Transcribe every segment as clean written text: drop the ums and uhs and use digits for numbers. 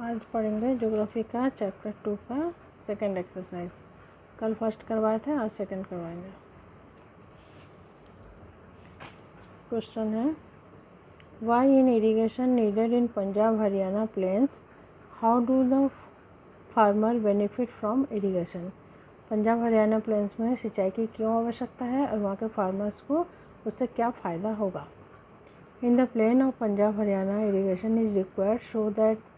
आज पढ़ेंगे ज्योग्राफी का चैप्टर 2 का सेकंड एक्सरसाइज। कल फर्स्ट करवाए थे, आज सेकंड करवाएंगे। क्वेश्चन है, why in irrigation needed in Punjab Haryana plains, how do the farmer benefit from irrigation. Punjab Haryana plains में सिंचाई की क्यों आवश्यकता है और वहाँ के फार्मर्स को उससे क्या फ़ायदा होगा। In the plain of Punjab Haryana irrigation is required so that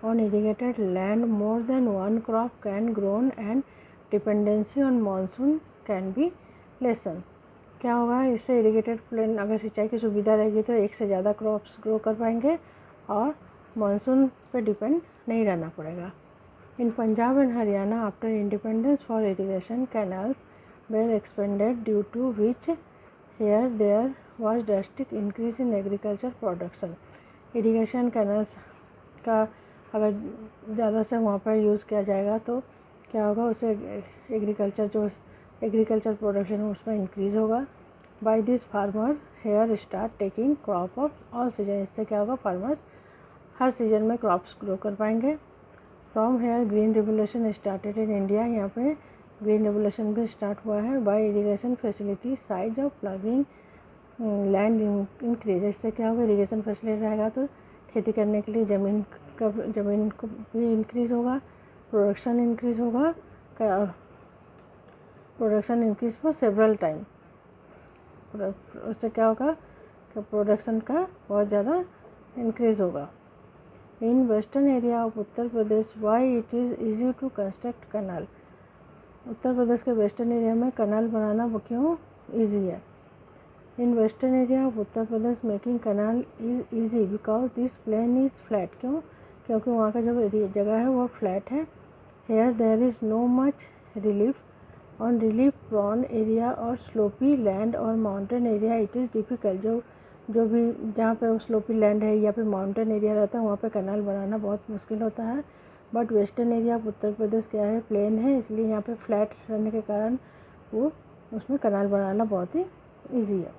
on irrigated land more than one crop can grown and dependency on monsoon can be lessened। क्या होगा इससे, इरिगेटेड प्लेन अगर सिंचाई की सुविधा रहेगी तो एक से ज़्यादा क्रॉप्स ग्रो कर पाएंगे और मानसून पे डिपेंड नहीं रहना पड़ेगा। In Punjab and Haryana after independence for irrigation canals were expanded due to which here there was drastic increase in agriculture production. Irrigation canals का अगर ज़्यादा से वहाँ पर यूज़ किया जाएगा तो क्या होगा, उससे एग्रीकल्चर प्रोडक्शन उसमें इंक्रीज़ होगा। By this farmer here start taking crop of all season. इससे क्या होगा, फार्मर्स हर सीजन में क्रॉप्स ग्रो कर पाएंगे। From here green revolution started in India. यहाँ पे ग्रीन रेवोल्यूशन भी स्टार्ट हुआ है। By irrigation facility size of plugging land increase. इससे क्या होगा, इरीगेशन फैसिलिटी रहेगा तो खेती करने के लिए ज़मीन को भी इंक्रीज़ होगा, प्रोडक्शन इंक्रीज़ होगा, production increase for several time. उससे क्या होगा कि प्रोडक्शन का बहुत ज़्यादा इंक्रीज़ होगा। In western area of Uttar Pradesh why it is easy to construct canal. Uttar Pradesh के वेस्टर्न एरिया में कनाल बनाना वो क्यों ईजी है। In western area of Uttar Pradesh making canal is easy because this plain is flat. क्योंकि वहाँ का जो जगह है वो फ्लैट है। Here there is no much relief on relief prone area और स्लोपी लैंड और mountain area it is difficult. जो भी जहाँ पे स्लोपी लैंड है या फिर माउंटेन एरिया रहता है वहाँ पे कनाल बनाना बहुत मुश्किल होता है। But western area of Uttar प्रदेश क्या है, प्लेन है, इसलिए यहाँ पे फ्लैट रहने के कारण वो उसमें कनाल बनाना बहुत ही ईजी है।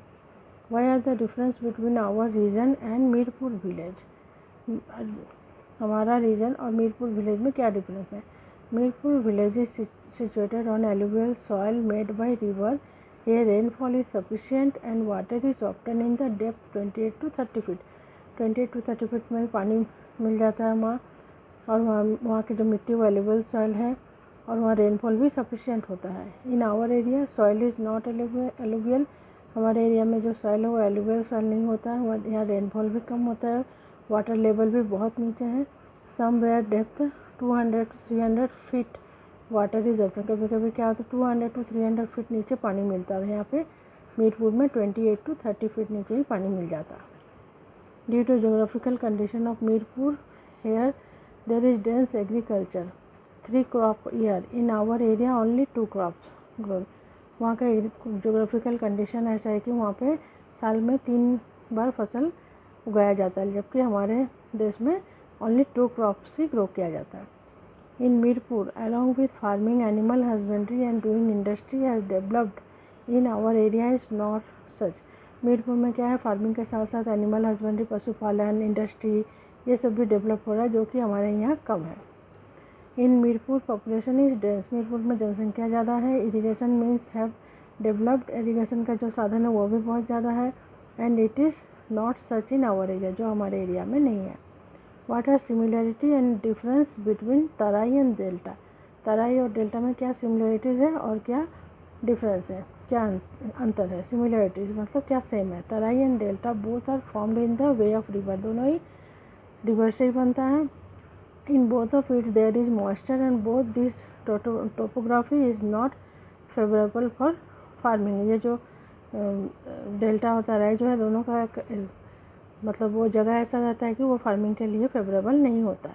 Why are the difference between our region and Mirpur village. हमारा रीजन और मीरपुर विलेज में क्या डिफरेंस है। Mirpur village is situated on alluvial soil made by river. here rainfall is sufficient and water is often in the depth 28 to 30 feet. 28 to 30 feet में पानी मिल जाता है वहाँ, और वहाँ की जो मिट्टी वो एलुवियल सॉइल है और वहाँ रेनफॉल भी सफिशिएंट होता है। In our area soil is not alluvial. हमारे एरिया में जो सॉइल है वो एलुवियल सॉइल नहीं होता है। वहाँ यहाँ रेनफॉल भी कम होता है, वाटर लेवल भी बहुत नीचे है। Somewhere depth 200 to 300 feet water is open. कभी कभी क्या होता है 200 to 300 फीट नीचे पानी मिलता है। यहाँ पे मीरपुर में 28 to 30 फीट नीचे ही पानी मिल जाता है। Due to geographical condition of Mirpur here there is dense agriculture 3 crop year. In our area only 2 crops grown. वहाँ का जोग्राफिकल कंडीशन ऐसा है कि वहाँ पे साल में 3 बार फसल उगाया जाता है, जबकि हमारे देश में ओनली 2 क्रॉप्स ही ग्रो किया जाता है। In Mirpur, along with farming, animal husbandry and doing industry has developed in our area is not such। Mirpur में क्या है, फार्मिंग के साथ साथ एनिमल हस्बेंड्री, पशुपालन, इंडस्ट्री, ये सब भी डेवलप हो रहा है जो कि हमारे यहाँ कम है। In Mirpur population is dense. Mirpur में जनसंख्या ज़्यादा है। Irrigation means have developed. इरीगेशन का जो साधन है वो भी बहुत ज़्यादा है। And it is not such in our area, जो हमारे एरिया में नहीं है। What are similarity and difference between Terai and delta. Terai और डेल्टा में क्या सिमिलरिटीज़ है और क्या डिफरेंस है, क्या अंतर है। सिमिलरिटीज़ मतलब क्या सेम है। Terai and delta both are formed in the way of river. दोनों ही रिवर से ही बनता है। In both of it there is moisture and both this topography is not favourable for farming. ये जो डेल्टा और तराई जो है दोनों का मतलब वो जगह ऐसा रहता है कि वो फार्मिंग के लिए फेवरेबल नहीं होता।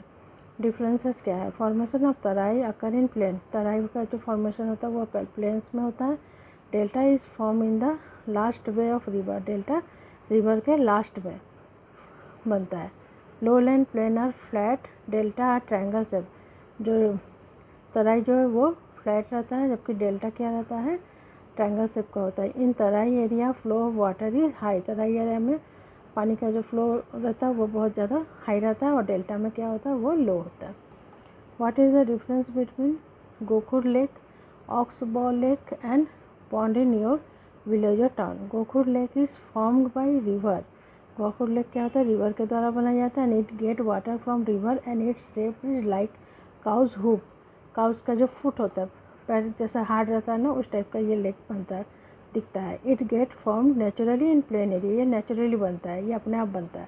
डिफरेंसेस क्या है। Formation of Terai occur in plain. Terai का जो फॉर्मेशन होता है वो प्लेन्स में होता है। Delta is form in the last way of river. Delta river के लास्ट में बनता है। Low land plain are flat, delta are triangle shape. जो तराई जो है वो फ्लैट रहता है, जबकि डेल्टा क्या रहता है, ट्रायंगल शेप का होता है। In Terai area flow of water is high. Terai area में पानी का जो फ्लो रहता है वो बहुत ज़्यादा हाई रहता है और डेल्टा में क्या होता है वो लो होता है। What is the difference between gokhur lake, oxbow lake and pond in your village और town? Gokhur lake is formed by river. Gokhur lake क्या होता है, रिवर के द्वारा बनाया जाता है। And it get water from river and its shape is like cow's hoof. Cow's का जो फुट होता है, पैर जैसा हार्ड रहता है ना, उस टाइप का ये लेक बनता है, दिखता है। It get formed naturally in plain area, ये नेचुरली बनता है, ये अपने आप बनता है।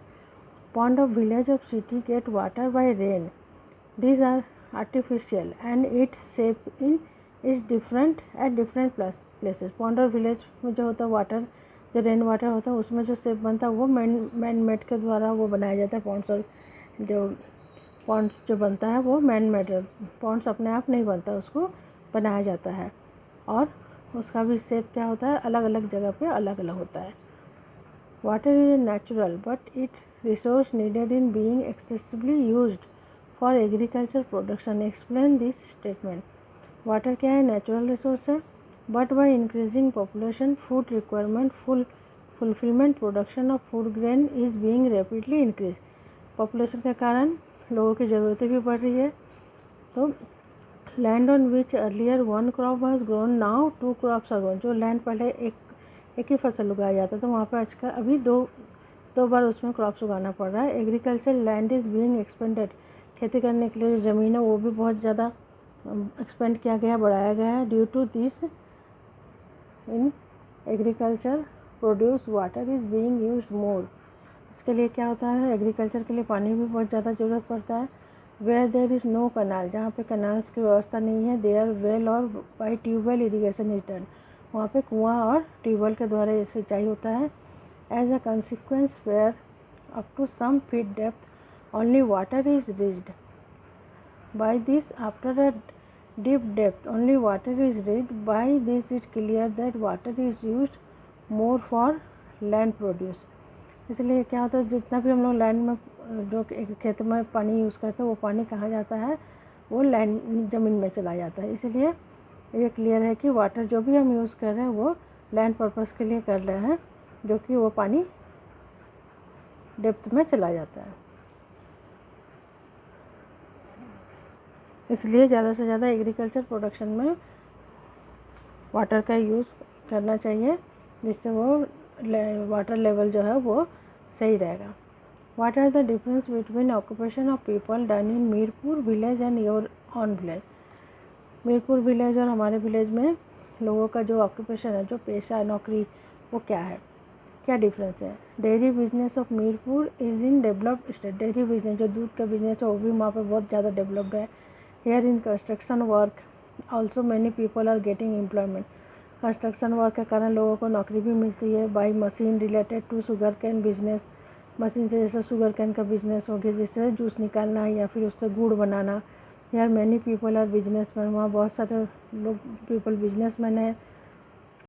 Pond of village of city get water bye rain, these are artificial and its shape in is different at different places। Pond और विलेज में जो होता है वाटर, जो रेन वाटर होता है उसमें जो शेप बनता है वो मैन मेड के द्वारा वो बनाया जाता है। पॉन्ड्स और जो पॉन्ड्स जो बनता है वो मैन मेड, पॉन्ड्स अपने आप नहीं बनता, उसको बनाया जाता है। और उसका भी शेप क्या होता है, अलग अलग जगह पे अलग अलग होता है। Water is natural but it resource needed in being excessively used for agriculture production. Explain this statement. Water क्या है, नेचुरल रिसोर्स है, but by increasing population food requirement fulfilment production of food grain is being rapidly increase. Population के कारण लोगों की ज़रूरतें भी बढ़ रही है। तो land on which earlier one crop was grown now two crops are grown. जो लैंड पहले एक ही फसल उगाया जाता था, वहाँ पर आजकल अभी दो बार उसमें क्रॉप्स उगाना पड़ रहा है। Agriculture land is being expanded. खेती करने के लिए जो ज़मीन है वो भी बहुत ज़्यादा एक्सपेंड किया गया, बढ़ाया गया है। Due to this in agriculture produce water is being used more. इसके लिए क्या होता है, एग्रीकल्चर के लिए पानी भी बहुत ज़्यादा ज़रूरत पड़ता है। Where there is no canal, जहाँ पे कनाल्स की व्यवस्था नहीं है, देयर वेल और by tubewell irrigation is done. वहाँ पे कुआँ और ट्यूबवेल के द्वारा सिंचाई होता है। As a consequence where up to some feet depth only water is reached. By this, after a deep depth, only water is reached. By this, it clear that water is used more for land produce. इसलिए क्या होता है, जितना भी हम लोग land में जो खेत में पानी यूज़ करते हैं वो पानी कहाँ जाता है, वो लैंड ज़मीन में चला जाता है। इसलिए ये क्लियर है कि वाटर जो भी हम यूज़ कर रहे हैं वो लैंड पर्पज़ के लिए कर रहे हैं, जो कि वो पानी डेप्थ में चला जाता है। इसलिए ज़्यादा से ज़्यादा एग्रीकल्चर प्रोडक्शन में वाटर का यूज़ करना चाहिए, जिससे वो वाटर लेवल जो है वो सही रहेगा। What are the difference between occupation of people done in Mirpur village and your own village? Mirpur village और हमारे विलेज में लोगों का जो ऑक्यूपेशन है, जो पेशा नौकरी, वो क्या है, क्या डिफरेंस है? Dairy business of Mirpur is in developed state. Dairy business जो दूध का बिजनेस है वो भी वहाँ पर बहुत ज़्यादा डेवलप्ड है। Here in construction work also many people are getting employment। Construction work के कारण लोगों को नौकरी भी मिलती है। By machine related to sugar cane business, machine से जैसे शुगर कैन का बिजनेस हो गया, जिससे जूस निकालना या फिर उससे गुड़ बनाना। यार मैनी पीपल आर बिजनेसमैन, वहाँ बहुत सारे लोग पीपल बिजनेसमैन है।